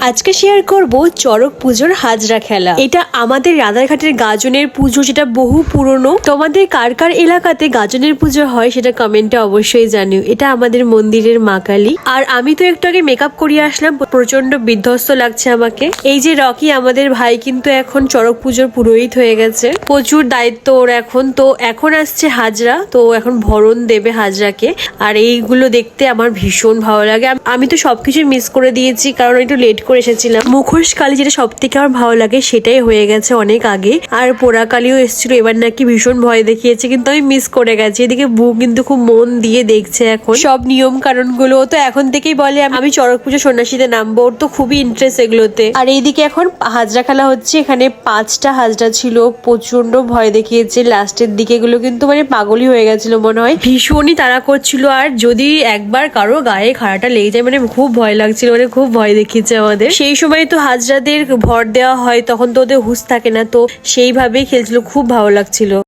আজকে শেয়ার করব চড়ক পুজোর হাজরা খেলা। এটা আমাদের রাধারঘাটের গাজনের পুজো, যেটা বহু পুরনো। তোমাদের কার কার এলাকাতে গাজনের পুজো হয় সেটা কমেন্টে অবশ্যই জানিও। এটা আমাদের মন্দিরের মা কালী। আর আমি তো একটু আগে মেকআপ করিয়ে আসলাম, প্রচন্ড বিধ্বস্ত লাগছে আমাকে। এই যে রকি আমাদের ভাই কিন্তু এখন চড়ক পুজোর পুরোহিত হয়ে গেছে, প্রচুর দায়িত্ব ওর এখন। তো এখন আসছে হাজরা, তো এখন ভরণ দেবে হাজরাকে। আর এইগুলো দেখতে আমার ভীষণ ভালো লাগে। আমি তো সবকিছু মিস করে দিয়েছি, কারণ একটু লেট করে এসেছিলাম। মুখোশ কালী যেটা সব থেকে আমার ভালো লাগে সেটাই হয়ে গেছে অনেক আগে। আর পোড়া কালীও এসেছিল, এবার নাকি ভীষণ ভয় দেখিয়েছে, কিন্তু আমি মিস করে গেছি। এদিকে বউ কিন্তু খুব মন দিয়ে দেখছে এখন সব নিয়ম কানুন গুলো। তো এখন থেকেই বলে আমি চড়ক পুজো সন্ন্যাসীতে নামবো, ওর তো খুবই ইন্টারেস্ট এগুলোতে। আর এইদিকে এখন হাজরা খেলা হচ্ছে, এখানে 5টা হাজরা ছিল, প্রচন্ড ভয় দেখিয়েছে লাস্টের দিকে। এগুলো কিন্তু মানে পাগলই হয়ে গেছিল মনে হয়, ভীষণই তাড়া করছিল। আর যদি একবার কারো গায়ে খাড়াটা লেগে যায় মানে খুব ভয় লাগছিল, মানে খুব ভয় দেখিয়েছে আমাদের। সেই সময় তো হাজরাদের ভর দেওয়া হয়, তখন তো ওদের হুঁশ থাকে না, তো সেইভাবেই খেলছিল, খুব ভালো লাগছিল।